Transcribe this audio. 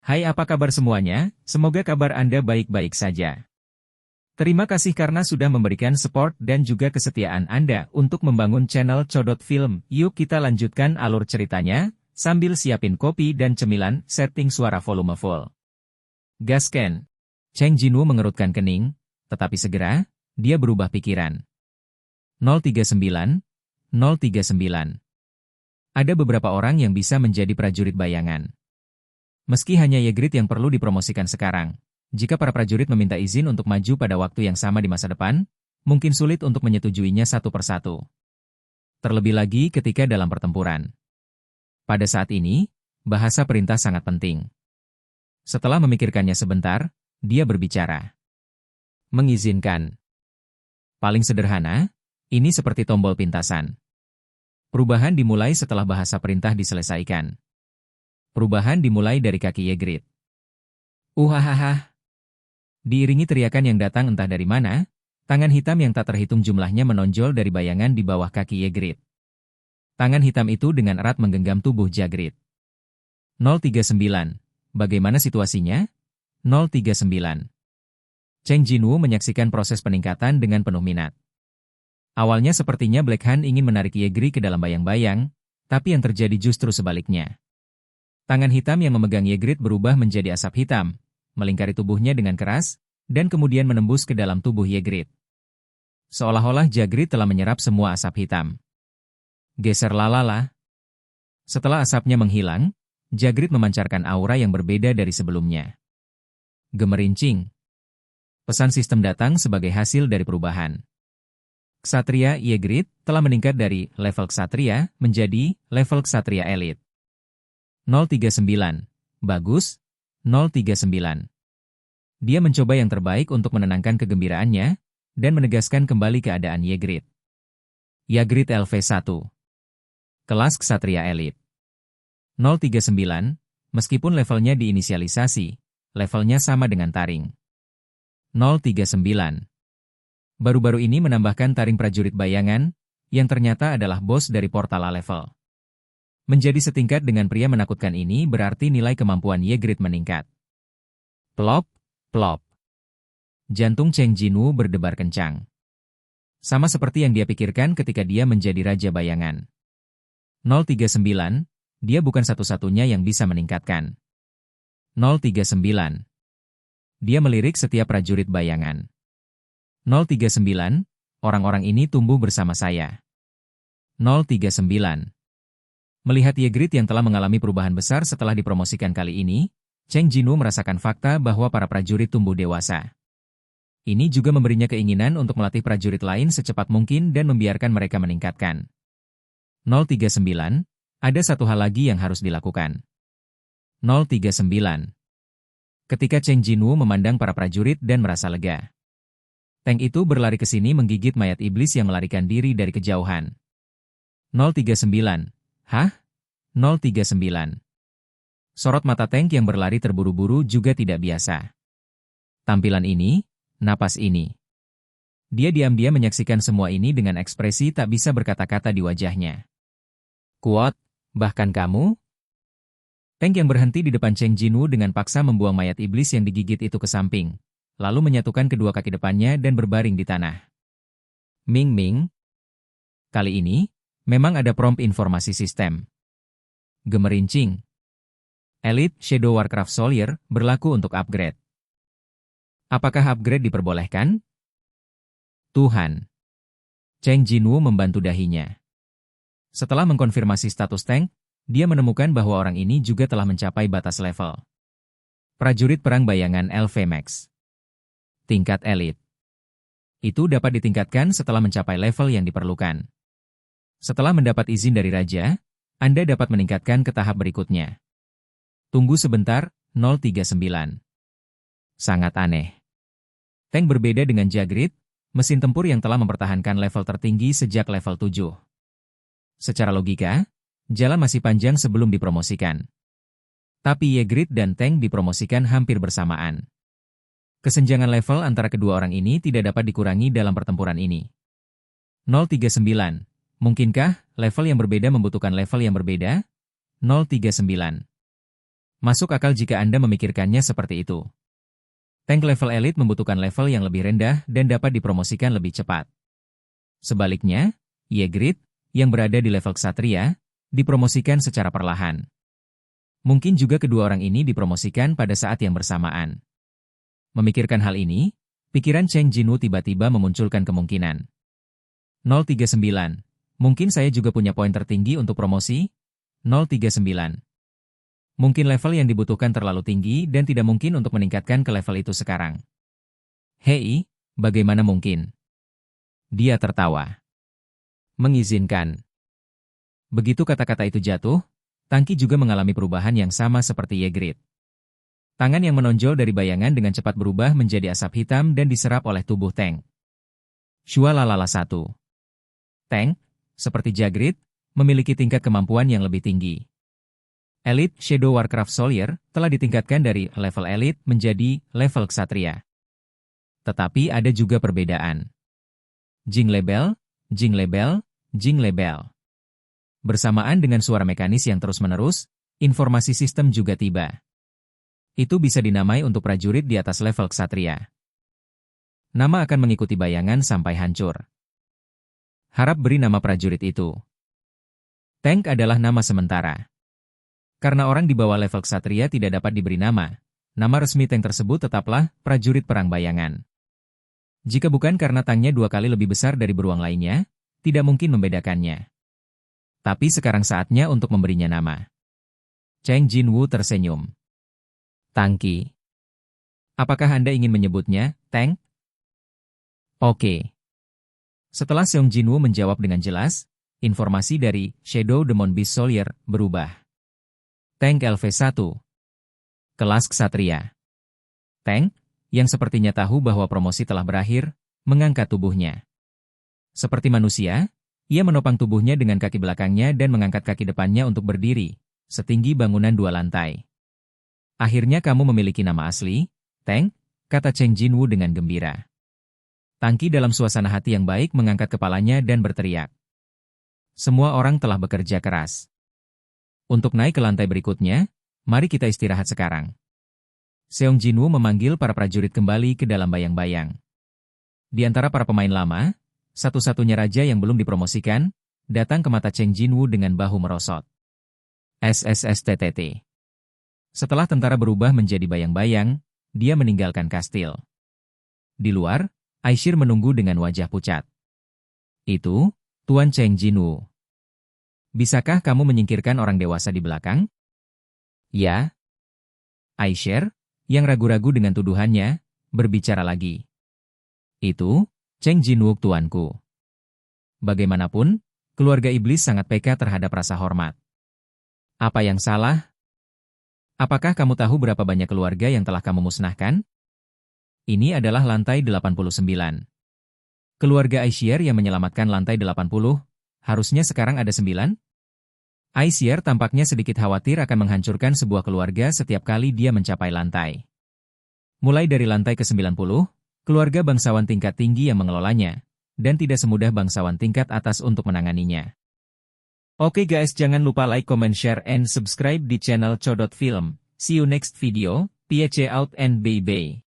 Hai, apa kabar semuanya? Semoga kabar Anda baik-baik saja. Terima kasih karena sudah memberikan support dan juga kesetiaan Anda untuk membangun channel Codot Film. Yuk kita lanjutkan alur ceritanya, sambil siapin kopi dan cemilan, setting suara volume full. Gasken. Cheng Jinwoo mengerutkan kening, tetapi segera, dia berubah pikiran. 039, 039. Ada beberapa orang yang bisa menjadi prajurit bayangan. Meski hanya Ygritte yang perlu dipromosikan sekarang, jika para prajurit meminta izin untuk maju pada waktu yang sama di masa depan, mungkin sulit untuk menyetujuinya satu persatu. Terlebih lagi ketika dalam pertempuran. Pada saat ini, bahasa perintah sangat penting. Setelah memikirkannya sebentar, dia berbicara. Mengizinkan. Paling sederhana, ini seperti tombol pintasan. Perubahan dimulai setelah bahasa perintah diselesaikan. Perubahan dimulai dari kaki Ygritte. Uhahaha. Diiringi teriakan yang datang entah dari mana, tangan hitam yang tak terhitung jumlahnya menonjol dari bayangan di bawah kaki Ygritte. Tangan hitam itu dengan erat menggenggam tubuh Ygritte. 039. Bagaimana situasinya? 039. Cheng Jinwoo menyaksikan proses peningkatan dengan penuh minat. Awalnya sepertinya Black Han ingin menarik Ygritte ke dalam bayang-bayang, tapi yang terjadi justru sebaliknya. Tangan hitam yang memegang Ygritte berubah menjadi asap hitam, melingkari tubuhnya dengan keras, dan kemudian menembus ke dalam tubuh Ygritte. Seolah-olah Ygritte telah menyerap semua asap hitam. Geser lalala. Setelah asapnya menghilang, Ygritte memancarkan aura yang berbeda dari sebelumnya. Gemerincing. Pesan sistem datang sebagai hasil dari perubahan. Ksatria Ygritte telah meningkat dari level Ksatria menjadi level Ksatria Elite. 039. Bagus. 039. Dia mencoba yang terbaik untuk menenangkan kegembiraannya dan menegaskan kembali keadaan Ygritte. Ygritte LV1. Kelas Ksatria Elite. 039. Meskipun levelnya diinisialisasi, levelnya sama dengan Taring. 039. Baru-baru ini menambahkan Taring prajurit bayangan, yang ternyata adalah bos dari portal A-level. Menjadi setingkat dengan pria menakutkan ini berarti nilai kemampuan Ygritte meningkat. Plop, plop. Jantung Cheng Jinwoo berdebar kencang. Sama seperti yang dia pikirkan ketika dia menjadi raja bayangan. 039, dia bukan satu-satunya yang bisa meningkatkan. 039. Dia melirik setiap prajurit bayangan. 039, orang-orang ini tumbuh bersama saya. 039. Melihat Ygritte yang telah mengalami perubahan besar setelah dipromosikan kali ini, Cheng Jinwoo merasakan fakta bahwa para prajurit tumbuh dewasa. Ini juga memberinya keinginan untuk melatih prajurit lain secepat mungkin dan membiarkan mereka meningkatkan. 039, ada satu hal lagi yang harus dilakukan. 039. Ketika Cheng Jinwoo memandang para prajurit dan merasa lega. Tank itu berlari ke sini menggigit mayat iblis yang melarikan diri dari kejauhan. 039. Hah? 039. Sorot mata tank yang berlari terburu-buru juga tidak biasa. Tampilan ini, napas ini. Dia diam-diam menyaksikan semua ini dengan ekspresi tak bisa berkata-kata di wajahnya. Kuat, bahkan kamu? Tank yang berhenti di depan Cheng Jinwoo dengan paksa membuang mayat iblis yang digigit itu ke samping, lalu menyatukan kedua kaki depannya dan berbaring di tanah. Ming Ming. Kali ini, memang ada prompt informasi sistem. Gemerincing. Elite Shadow Warcraft Soldier berlaku untuk upgrade. Apakah upgrade diperbolehkan? Tuhan. Cheng Jinwoo membantu dahinya. Setelah mengkonfirmasi status tank, dia menemukan bahwa orang ini juga telah mencapai batas level. Prajurit perang bayangan LV Max. Tingkat Elite. Itu dapat ditingkatkan setelah mencapai level yang diperlukan. Setelah mendapat izin dari Raja, Anda dapat meningkatkan ke tahap berikutnya. Tunggu sebentar, 039. Sangat aneh. Tank berbeda dengan Ygritte, mesin tempur yang telah mempertahankan level tertinggi sejak level 7. Secara logika, jalan masih panjang sebelum dipromosikan. Tapi Ygritte dan Tank dipromosikan hampir bersamaan. Kesenjangan level antara kedua orang ini tidak dapat dikurangi dalam pertempuran ini. 039. Mungkinkah level yang berbeda membutuhkan level yang berbeda? 039. Masuk akal jika Anda memikirkannya seperti itu. Tank level elit membutuhkan level yang lebih rendah dan dapat dipromosikan lebih cepat. Sebaliknya, Ygritte, yang berada di level ksatria, dipromosikan secara perlahan. Mungkin juga kedua orang ini dipromosikan pada saat yang bersamaan. Memikirkan hal ini, pikiran Cheng Jinwoo tiba-tiba memunculkan kemungkinan. 039. Mungkin saya juga punya poin tertinggi untuk promosi? 039. Mungkin level yang dibutuhkan terlalu tinggi dan tidak mungkin untuk meningkatkan ke level itu sekarang. Hei, bagaimana mungkin? Dia tertawa. Mengizinkan. Begitu kata-kata itu jatuh, Tangki juga mengalami perubahan yang sama seperti Ygritte. Tangan yang menonjol dari bayangan dengan cepat berubah menjadi asap hitam dan diserap oleh tubuh Tank. Shualalala 1. Tank, seperti Ygritte, memiliki tingkat kemampuan yang lebih tinggi. Elite Shadow Warcraft Soldier telah ditingkatkan dari level elite menjadi level ksatria. Tetapi ada juga perbedaan. Jing Lebel, Jing Lebel, Jing Lebel. Bersamaan dengan suara mekanis yang terus-menerus, informasi sistem juga tiba. Itu bisa dinamai untuk prajurit di atas level ksatria. Nama akan mengikuti bayangan sampai hancur. Harap beri nama prajurit itu. Tank adalah nama sementara. Karena orang di bawah level ksatria tidak dapat diberi nama resmi tank tersebut tetaplah prajurit perang bayangan. Jika bukan karena tanknya 2 kali lebih besar dari beruang lainnya, tidak mungkin membedakannya. Tapi sekarang saatnya untuk memberinya nama. Cheng Jinwoo tersenyum. Tangki. Apakah Anda ingin menyebutnya, Tank? Oke. Setelah Seong Jinwoo menjawab dengan jelas, informasi dari Shadow Demon Beast Soldier berubah. Tank LV1. Kelas ksatria. Tank, yang sepertinya tahu bahwa promosi telah berakhir, mengangkat tubuhnya. Seperti manusia, ia menopang tubuhnya dengan kaki belakangnya dan mengangkat kaki depannya untuk berdiri, setinggi bangunan 2 lantai. Akhirnya kamu memiliki nama asli, Tank, kata Cheng Jinwoo dengan gembira. Tangki dalam suasana hati yang baik mengangkat kepalanya dan berteriak. Semua orang telah bekerja keras. Untuk naik ke lantai berikutnya, mari kita istirahat sekarang. Seong Jinwoo memanggil para prajurit kembali ke dalam bayang-bayang. Di antara para pemain lama, satu-satunya raja yang belum dipromosikan, datang ke mata Cheng Jinwoo dengan bahu merosot. SSSTTT. Setelah tentara berubah menjadi bayang-bayang, dia meninggalkan kastil. Di luar, Aishir menunggu dengan wajah pucat. Itu, Tuan Cheng Jinwoo. Bisakah kamu menyingkirkan orang dewasa di belakang? Ya. Aishir, yang ragu-ragu dengan tuduhannya, berbicara lagi. Itu, Cheng Jinwoo tuanku. Bagaimanapun, keluarga iblis sangat peka terhadap rasa hormat. Apa yang salah? Apakah kamu tahu berapa banyak keluarga yang telah kamu musnahkan? Ini adalah lantai 89. Keluarga Aishir yang menyelamatkan lantai 80, harusnya sekarang ada 9? Aishir tampaknya sedikit khawatir akan menghancurkan sebuah keluarga setiap kali dia mencapai lantai. Mulai dari lantai ke-90, keluarga bangsawan tingkat tinggi yang mengelolanya, dan tidak semudah bangsawan tingkat atas untuk menanganinya. Oke guys, jangan lupa like, comment, share, and subscribe di channel Codot Film. See you next video, PH out and bye-bye.